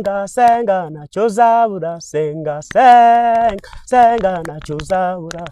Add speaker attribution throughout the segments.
Speaker 1: senga senga ntacyo uzabura senga senga senga ntacyo uzabura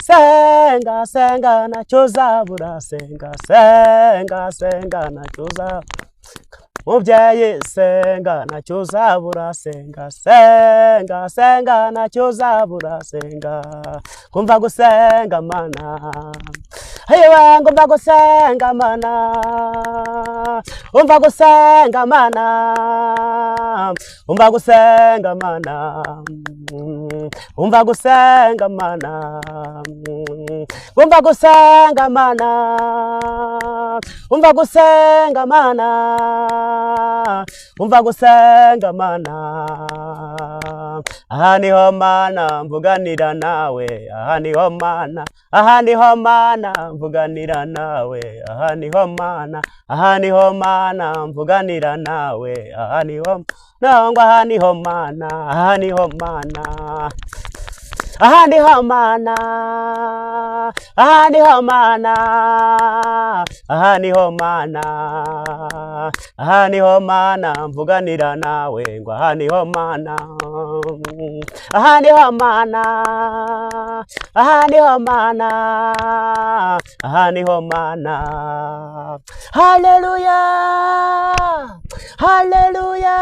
Speaker 1: senga senga ntacyo uzabura senga senga senga ntacyo uzabura mubyeyi senga ntacyo uzabura senga senga senga ntacyo uzabura senga kumva gusenga mana hewe ngomba gusenga mana umva gusenga mana umva gusenga mana umva gusenga mana umva gusenga mana umva gusenga mana umva gusenga mana aha niho mana mvuganira nawe aha niho mana aha niho mana mvuganira nawe aha niho mana aha niho mana mvuganira nawe aha niho nangwa aha niho mana aha niho mana aha niho mana aha niho mana aha niho mana aha niho mana mvuganira nawe ngo aha niho mana aha niho mana aha niho mana aha niho mana haleluya haleluya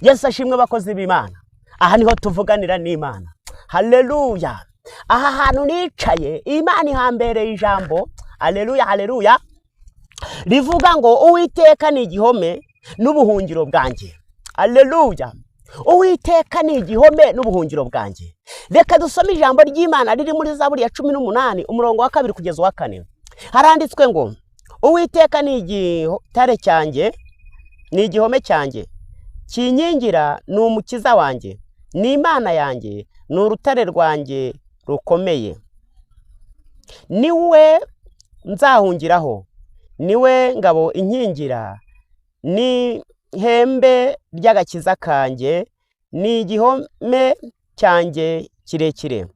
Speaker 1: Yesu ashimwe bakozi b'Imana aha niho tuvuganira n'Imana haleluya aha hantu nicaye Imana ihambereye ijambo haleluya haleluya rivuga ngo Uwiteka ni igihome n'ubuhungiro bwanjye haleluya Uwiteka ni igihome n'ubuhungiro bwanjye reka dusome ijambo ry'Imana riri muri Zaburi ya 18 umurongo wa 2 kugeza wa 4 haranditswe ngo Uwiteka ni igitare cyanjye ni igihome cyanjye kinkingira ni umukiza wanjye ni Imana yanjye ni urutare rwanjye rukomeye niwe nzahungiraho niwe ngabo inkingira ni hembe ry'agakiza kanjye ni igihome cyanjye kirekire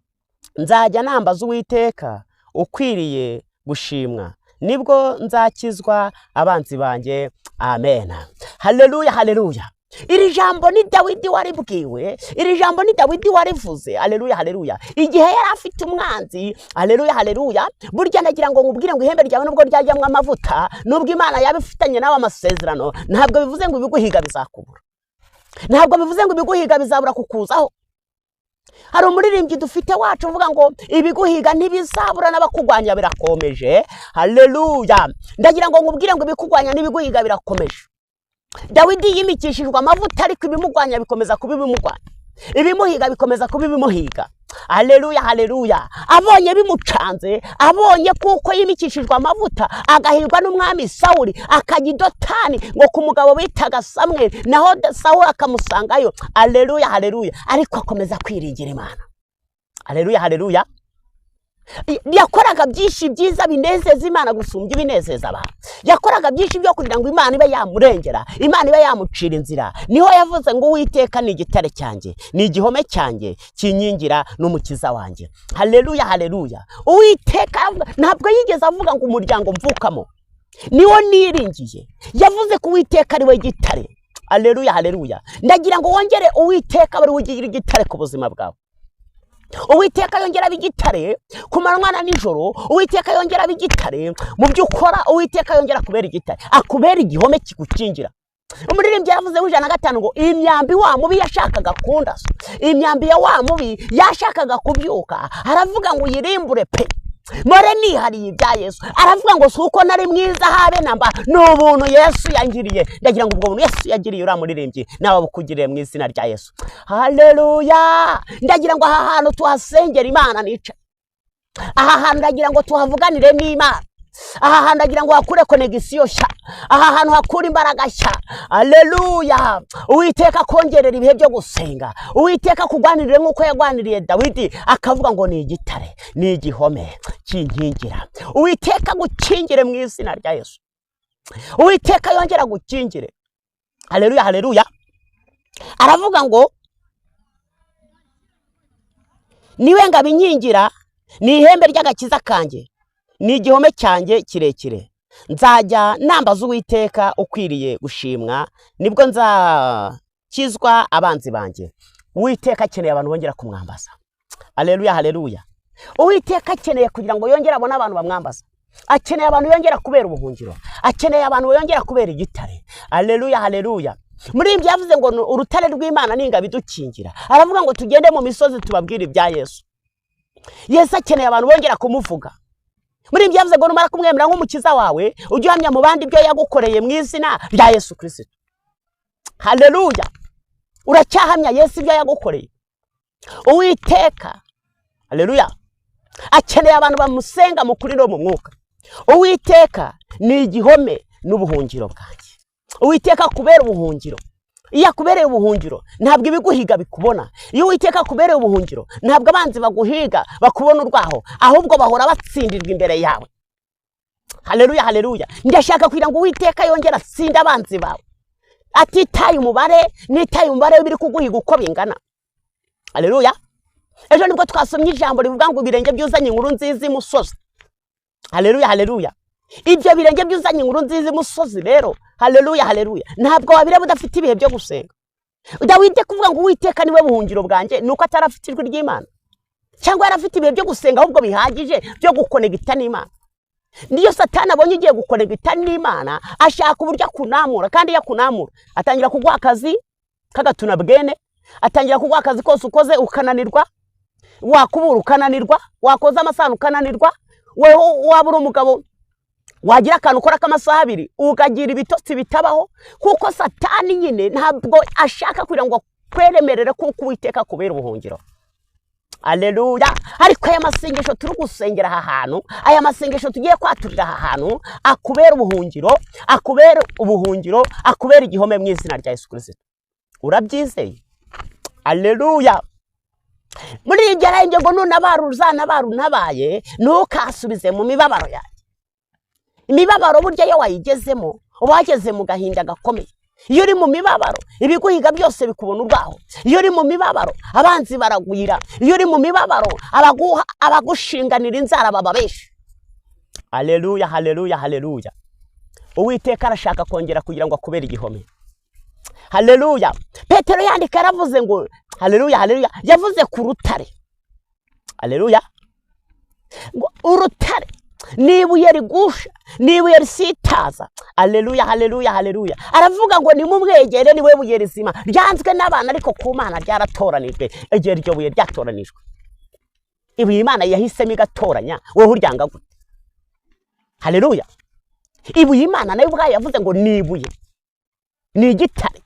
Speaker 1: nzajya nambaza Uwiteka ukwiriye gushimwa nibwo nzakizwa abanzi banjye amen haleluya haleluya iri jambo ni Dawidi waribwiwe iri jambo ni Dawidi warivuze haleluya haleluya igihe yari afite umwanzi haleluya haleluya burya nagira ngo ngubwire ngo ihembe ryawe nubwo ryajyamwe amavuta nubwo Imana yabifitanye nawe amasezerano ntabwo bivuze ngo ibiguhiga bizakubura ntabwo bivuze ngo ibiguhiga bizabura kukuzaho hari umuririmbyi dufite wacu uvuga ngo ibiguhiga ntibizabura n'abakugwanya birakomeje haleluya ndagira ngo ngubwire ngo ibikugwanya n'ibiguhiga birakomeje Dawidi yimikishijwe amavuta ariko ibimugwanya bikomeza kubibimugwanya ibimuhiga bikomeza kubibimuhiga haleluya haleluya abonye bimucanze abonye kuko yimikishijwe amavuta agahirwa n'umwami Sawuli akajya Dotani ngo ku mugabo bitaga Samweli naho Sawuli akamusangayo haleluya haleluya ariko akomeza kwiringira Imana haleluya haleluya yakoraga byinshi byiza binezeza Imana gusumbya ibinezeza abantu yakoraga byinshi byo kugira ngo Imana ibe yamurengera Imana ibe yamucira inzira niho yavuze ngo Uwiteka ni igitare cyanjye ni igihome cyanjye kinkingira n'umukiza wanjye haleluya haleluya Uwiteka ntabwo yigeze avuga ngo umuryango mvukamo niwo niringiye yavuze ko Uwiteka ari we gitare haleluya haleluya ndagira ngo wongere Uwiteka bari ugira igitare ku buzima bwawe Uwiteka yongera bigitare kumanwa na nijoro Uwiteka yongera bigitare mu byukora Uwiteka yongera kubera igitare akubera igihome kigukingira umuririmbyi yavuze w'ijana 5 ngo imyambi wa mubi yashakaga kundasa imyambi ya wa mubi yashakaga kubyuka aravuga ngo yirimbure pe more nihariye ibya Yesu aravuga ngo suko nari mwiza habe namba n'ubuntu Yesu yangiriye ndagira ngo ubwo buntu Yesu yagiriye uramuririmbye nawe bukugiriye mu izina rya Yesu haleluya ndagira ngo aha hantu tuhasengera Imana nica aha hantu ndagira ngo tuhavuganire n'Imana aha hantu ndagira ngo hakure connection sha aha hantu hakura imbaraga sha haleluya Uwiteka kongerera ibihe byo gusenga Uwiteka kugwanirire nkuko yagwaniriye Dawidi akavuga ngo ni igitare ni igihome kinkingira Uwiteka gukingire mu izina rya Yesu Uwiteka yongera gukingire haleluya haleluya aravuga ngo niwe ngabinkingira ni ihembe ry'agakiza kanjye ni igihome cyanjye kirekire nzajya nambaza Uwiteka ukwiriye gushimwa, nibwo nzakizwa abanzi banjye. Uwiteka akeneye abantu bongera kumwambaza. Haleluya, haleluya. Uwiteka akeneye kugira ngo yongere abone abantu bamwambaza. Akeneye abantu yongera kubera ubuhungiro. Akeneye abantu yongera kubera igitare. Haleluya, haleluya. Muri ibyo yavuze ngo urutare rw'Imana n'ingabo idukingira. Aravuga ngo tugende mu misozi tubabwire ibya Yesu. Yesu akeneye abantu bongera kumuvuga. Muri ibyo yavuze ngo numara kumwemera nk'umukiza wawe, ujye uhamya mu bandi ibyo yagukoreye mu izina rya Yesu Kristo. Haleluya. Uracyahamya Yesu ibyo yagukoreye. Uwiteka, haleluya, akeneye abantu bamusenga mu kuri no mu mwuka. Uwiteka ni igihome n'ubuhungiro bwanjye. Uwiteka kubera ubuhungiro. Iyo akubereye ubuhungiro ntabwo ibiguhiga bikubona. Iyo Uwiteka akubereye ubuhungiro ntabwo abanzi baguhiga bakubona urwaho, ahubwo bahora batsindirwa imbere yawe. Haleluya, haleluya. Ndashaka kugira ngo Uwiteka yongera atsinda abanzi bawe, atitaye umubare biri kuguhiga uko bingana. Haleluya. Ejo nibwo twasomye ijambo rivuga ngo ibirenge byuzanye inkuru nziza imusozi. Haleluya, haleluya. Ibyo birenge byuzanye inkuru nziza imusozi rero, haleluya, haleluya, ntabwo wabira budafite ibihe byo gusenga. Dawidi kuvuga ngo Uwiteka niwe buhungiro bwanjye, nuko atarafite ijwi ry'Imana, cyangwa yarafite ibihe byo gusenga ahubwo bihagije byo gukonegita n'Imana. Niyo Satani abonye ugiye gukonegita n'Imana, ashaka uburyo akunamura, kandi yakunamura atangira kuguha akazi kagatuna bwene, atangira kuguha akazi kose ukoze ukananirwa, wakubura ukananirwa, wakoza amasano ukananirwa, weho wabura umugabo wagira akantu ukora k'amasaha 2 ukagira ibitotsi bitabaho, kuko Satani nyine ntabwo ashaka kugira ngo kweremerere kuko Uwiteka kubera ubuhungiro. Haleluya. Ariko aya masengesho turi gusengera aha hantu, aya masengesho tugiye kwaturira aha hantu, akubera ubuhungiro, akubera ubuhungiro, akubera igihome mu izina rya Yesu Kristo. Urabyizeye? Haleluya. Muri ibyo arenge ngo nabaye ntukasubize mu mibabaro yawe. Imibabaro burya yo wayigezemo wageze mu gahinda gakomeye. Iyo uri mu mibabaro ibiguhiga byose bikubona urwaho. Iyo uri mu mibabaro abanzi baragwira. Iyo uri mu mibabaro abagushinganira inzara bababesha. Haleluya, haleluya, haleluya. Uwiteka arashaka kongera kugira ngo akubere igihome. Haleluya. Petero yandika yaravuze ngo haleluya, haleluya, yavuze ku rutare. Haleluya. Ngo urutare nibuye rigusha, nibuye risitaza. Haleluya, haleluya, haleluya. Aravuga ngo nimumwegere niwe buye rizima, ryanzwe n'abana ariko ku Mana ryaratoranijwe. Egera iryo buye ryatoranijwe. Ibuye Imana yahisemo igatoranya, wowe uryanga gute? Haleluya. Ibuye Imana nayo ubwayo yavuze ngo nibuye, ni igitare.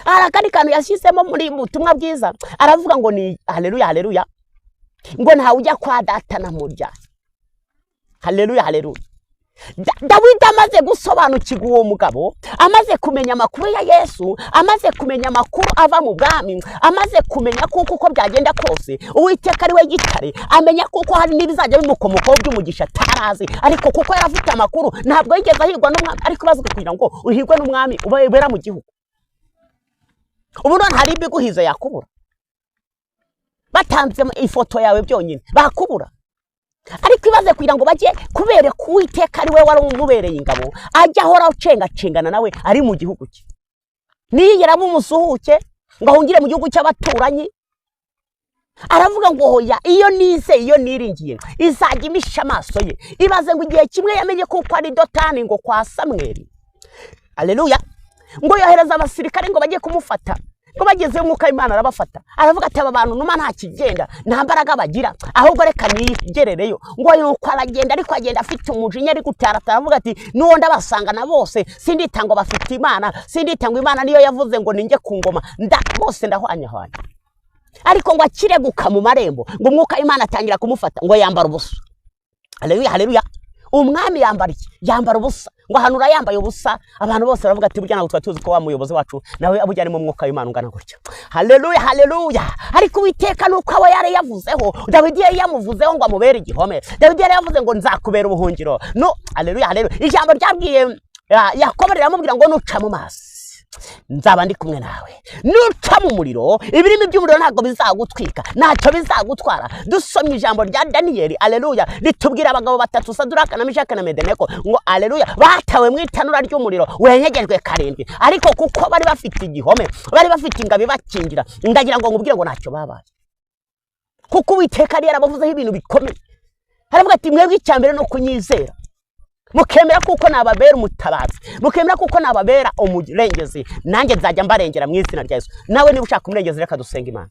Speaker 1: Arakari kantu yashyizemo muri ubutumwa bwiza, aravuga ngo ni haleluya, haleluya, ngo ntawe ujya kwa data na murya. Haleluya, haleluya. Dawidi amaze gusobanukirwa uwo mugabo, amaze kumenya amakuru ya Yesu, amaze kumenya amakuru ava mu bwami, amaze kumenya kuko byagenda kose Uwiteka ari we gitare, amenya kuko hari n'ibizajya bimukomokaho by'umugisha tarazi, ariko kuko yarafite amakuru ntabwo yigeze ahirwa n'umwami, ariko bazwe kugira ngo uhirwe n'umwami ubera mu gihugu. Ubu none hari ibiguhize yakubura, batanze ifoto yawe byonyine bakubura. Ariko ibaze kugira ngo bajye kubere ku Uwiteka ari we wari umubereye ingabo, ajya ahora ucengacengana nawe ari mu gihugu cye. Niyigera mu musuhuke ngo ahungire mu gihugu cy'abaturanyi, aravuga ngo hoya iyo niringiye izajya imisha amaso ye. Ibaze ngo igihe kimwe yamenye kuko ari Dotani ngo kwa Samweli. Haleluya. Ngo yohereza abasirikare ngo bajye kumufata, ngo bageze umwuka w'Imana arabafata. Aravuga ati aba bantu numa nta kigenda, nta mbaraga bagira, ahubwo reka nigerereyo. Ngo yuko aragenda, ariko agenda afite umujinya, ari gutarata. Aravuga ati nuwo ndabasanga na bose sindita ngo bafite Imana, sindita ngo Imana niyo yavuze ngo ninjye ku ngoma, bose ndahwanyahwanya. Ariko ngo akireguka mu marembo, ngo umwuka w'Imana atangira kumufata, ngo yambara ubusa. Haleluya, haleluya. Umwami yambara iki? Yambara ubusa. Ngo hanura yambaye ubusa, abantu bose baravuga ati burya nawe twatuzi ko wa muyobozi wacu nawe abujyane mu mwuka w'Imana ungana gutya. Haleluya, haleluya. Ariko Uwiteka nuko aba yari yavuzeho, Dawidi yari yamuvuzeho ngo amubere igihome. Dawidi yari yavuze ngo nzakubera ubuhungiro. No, haleluya, haleluya. Ijambo ryabwiye Yakobo riramubwira ngo nuca mu mazi, nzaba ndi kumwe nawe. Nuca mu muriro, ibirimi by'umuriro ntabwo bizagutwika, ntacyo bizagutwara. Dusomye ijambo rya Daniyeli, aleluya, ritubwira abagabo batatu, Saduraka na Meshaki na Abedenego, ngo aleluya, batawe mu itanura ry'umuriro wenyegejwe 7, ariko kuko bari bafite igihome, bari bafite ingabo ibakingira, ndagira ngo ngubwire ngo ntacyo babaye, kuko Uwiteka yari yarabavuzeho ibintu bikomeye. Haravuga ati mwebwe icyambere no kunyizera, mukemera kuko nababera umutabazi, mukemera kuko nababera umurengezi, nanjye nzajya mbarengera mu izina rya Yesu. Nawe niba ushaka umurengezi, reka dusenga Imana.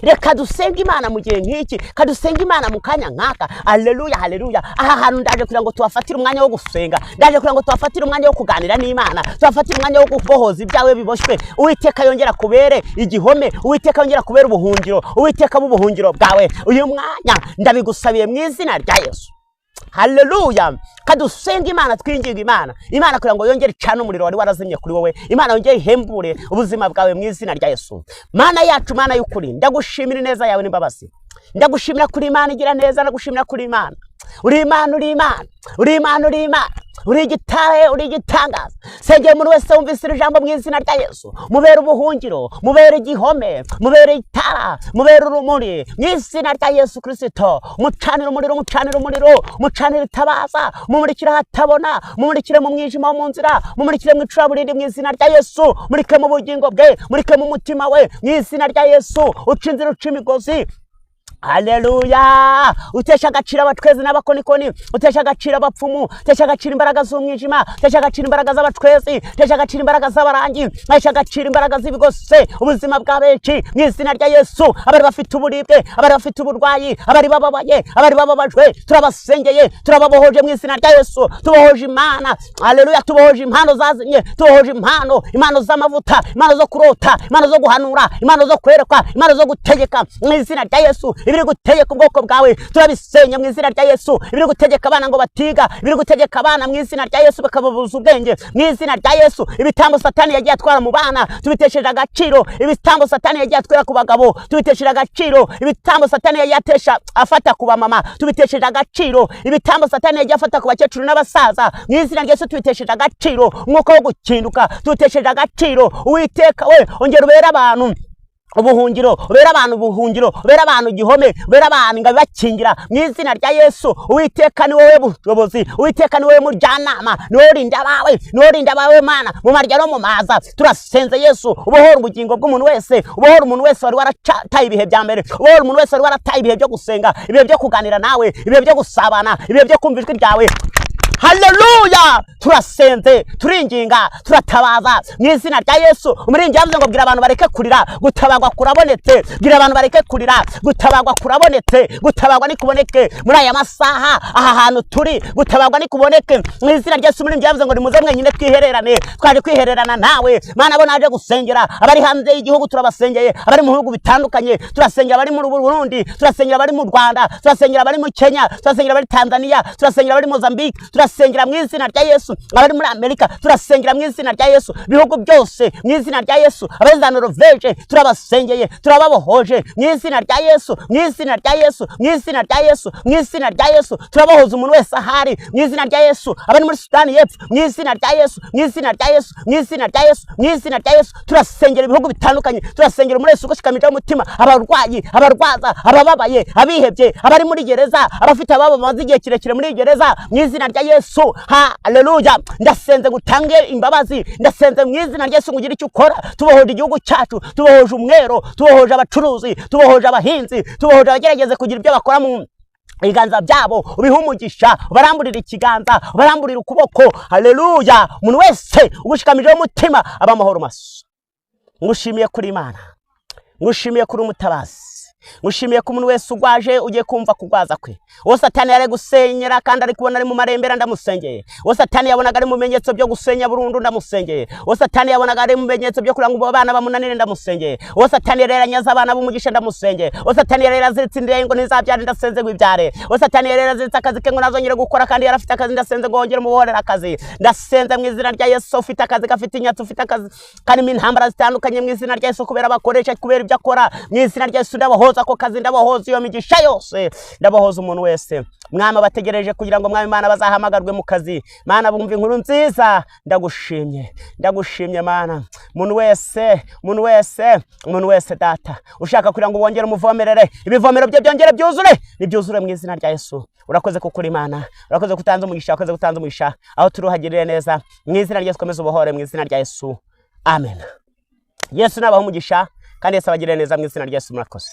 Speaker 1: Reka dusenga Imana mu gihe nk'iki, kadusenga Imana mu kanya nkaka. Haleluya, haleluya. Aha hantu ndaje kugira ngo tuwafatire umwanya wo gusenga, ndaje kugira ngo tuwafatire umwanya wo kuganira n'Imana, tuwafatire umwanya wo kubohoza ibyawe biboshwe. Uwiteka yongera kubere igihome, Uwiteka yongera kubera ubuhungiro, Uwiteka bubuhungiro bwawe. Uyu mwanya ndabigusabiye mu izina rya Yesu. Haleluya. Kadusenga Imana, twinginga Imana kugira ngo yongere cyane umuriro wari warazimye kuri wowe. Imana yongere ihembure ubuzima bwawe mu izina rya Yesu. Mana yacu, Mana y'ukuri, ndagushimira neza yawe n'imbabazi, ndagushimira kuri Imana igira neza, ndagushimira kuri Imana. Uri Imana, uri Imana, uri Imana, uri Imana, uri igitahe, uri igitangaza. Sengera umuntu wese wumvise iri jambo mu izina rya Yesu, mubere ubuhungiro, mubere igihome, mubere itara, mubere urumuri mu izina rya Yesu Kristo. Mucanire umuriro, mucanire umuriro, mucanire itabaza, mumurikire hatabona, mumurikire mu mwijima wo mu nzira, mumurikire mu icuraburindi mu izina rya Yesu, murike mu bugingo bwe, murike mu mutima we mu izina rya Yesu. Uca inzira, uca imigozi. Haleluya. Utesha agaciro abatwezi n'abakonikoni, utesha agaciro abapfumu, utesha agaciro imbaraga z'umwijima, utesha agaciro imbaraga z'abatwezi, utesha agaciro imbaraga z'abarangi, utesha agaciro imbaraga z'ibigose ubuzima bwa benshi mu izina rya Yesu. Abari bafite uburibwe, abari bafite uburwayi, abari bababaye, abari bababajwe, turabasengeye, turababohoje mu izina rya Yesu. Tubohoje Imana, haleluya, tubohoje impano zazimye, tubohoje impano z'amavuta, impano zo kurota, impano zo guhanura, impano zo kwerekwa, impano zo gutegeka mu izina rya Yesu. Ibiri gutegeka ubwoko bwawe turabisenya mu izina rya Yesu. Ibiri gutegeka abana ngo batiga, ibiri gutegeka abana mu izina rya Yesu bakababuza ubwenge mu izina rya Yesu. Ibitambo Satani yagiye atwara mu bana tubitesheje agaciro, ibitambo Satani yagiye atwara ku bagabo tubitesheje agaciro, ibitambo Satani yagiye atesha afata ku bamama tubitesheje agaciro, ibitambo Satani yagiye afata ku bakecuru n'abasaza mu izina rya Yesu tubitesheje agaciro. Umwuka wo gukinduka tubitesheje agaciro. Uwiteka we ongera ubera abantu ubuhungiro, ubera abantu ubuhungiro, ubera abantu igihome, ubera abantu ngo bakingira mu izina rya Yesu. Uwiteka ni wowe bushobozi, Uwiteka ni wowe mujyanama, ni wowe urinda abawe Mana mu marya no mu maza. Turasenze Yesu, ubohora ubugingo bw'umuntu wese, ubohora umuntu wese wari warataye ibihe bya mbere, ubohora umuntu wese wari warataye ibihe byo gusenga, ibihe byo kuganira nawe, ibihe byo gusabana, ibihe byo kumva ijwi ryawe. Haleluya. Turasenze, turinginga, turatabaza mu izina rya Yesu. Umuringi yavuze ngo bwira abantu bareke kurira, gutabagwa kurabonetse. Bwira abantu bareke kurira, gutabagwa kurabonetse. Gutabagwa ni kuboneke muri aya masaha, aha hantu turi, gutabagwa ni kuboneke mu izina rya Yesu. Umuringi yavuze ngo nimuze mwenyine twihererane, twaje kwihererana nawe Mana. Abo naje gusengera, abari hanze y'igihugu turabasengeye, abari mu bihugu bitandukanye turasengera, abari mu Burundi turasengera, abari mu Rwanda turasengera, abari mu Kenya turasengera, abari Tanzania turasengera, abari Mozambique turasengera mu izina rya Yesu, abari muri Amerika turasengera mu izina rya Yesu, bihugu byose mu izina rya Yesu. Abazana Norvege turabasengeye, turababohoje mu izina rya Yesu, mu izina rya Yesu, mu izina rya Yesu, mu izina rya Yesu. Turabahoza umuntu wese ahari mu izina rya Yesu, abari muri Sudani y'Epfo mu izina rya Yesu, mu izina rya Yesu, mu izina rya Yesu, mu izina rya Yesu. Turasengera ibihugu bitandukanye, turasengera muri Yesu gushikamije umutima, abarwayi, abarwaza, abababaye, abihebye, abari muri gereza, abafite ababo bamaze igihe kirekire muri gereza mu izina rya Yesu. Haleluya. Ndasenze gutange imbabazi, ndasenze mu izina rya Yesu ngire icyo ukora. Tubohoje igihugu cyacu, tubohoje umwero, tubohoje abacuruzi, tubohoje abahinzi, tubohoje abagerageze kugira ibyo bakora mu ibiganza byabo. Ubiha umugisha, ubaramburira ikiganza, ubaramburira ukuboko. Haleluya. Umuntu wese ugushikamije umutima aba amahoro masa. Ngushimiye kuri Imana, ngushimiye kuri umutabazi, ngushimiye ko umuntu wese ugwaje ugiye kumva kugwaza kwe. Uwo Satani yari gusenyera kandi ari kubona ari mu marembera, ndamusengeye. Uwo Satani yabonaga ari mu bimenyetso byo gusenya burundu, ndamusengeye. Uwo Satani yabonaga ari mu bimenyetso byo kuranga abana bamunanire, ndamusengeye. Uwo Satani yari yaranyaza abana b'umugisha, ndamusengeye. Uwo Satani yari yaraziritse indire ngo ntizabyare, ndasenze ngo ibyare. Uwo Satani yari yaraziritse akazi ke ngo nazongere gukora kandi yarafite akazi, ndasenze ngo wongere mubohorera akazi. Ndasenze mu izina rya Yesu, ufite akazi, gafite inyatsi, ufite akazi kandi mu ntambara zitandukanye mu izina rya Yesu, kubera abakoresha, kubera ibyo akora mu izina rya Yesu ndabaho ndabohoza ako kazi, ndabohoza iyo migisha yose, ndabohoza umuntu wese mwami bategereje kugira ngo mwami Mana bazahamagarwe mu kazi. Mana bumva inkuru nziza, ndagushimye Mana. Umuntu wese data ushaka kugira ngo wongere umuvomerere, ibivomero bye byongere byuzure mu izina rya Yesu. Urakoze kukuri Imana, urakoze kutanza umugisha, aho turuhagirire neza mu izina rya Yesu. Komeza ubohore mu izina rya Yesu, amen. Yesu nabaho umugisha kandi Yesu abagirire neza mu izina rya Yesu. Murakoze.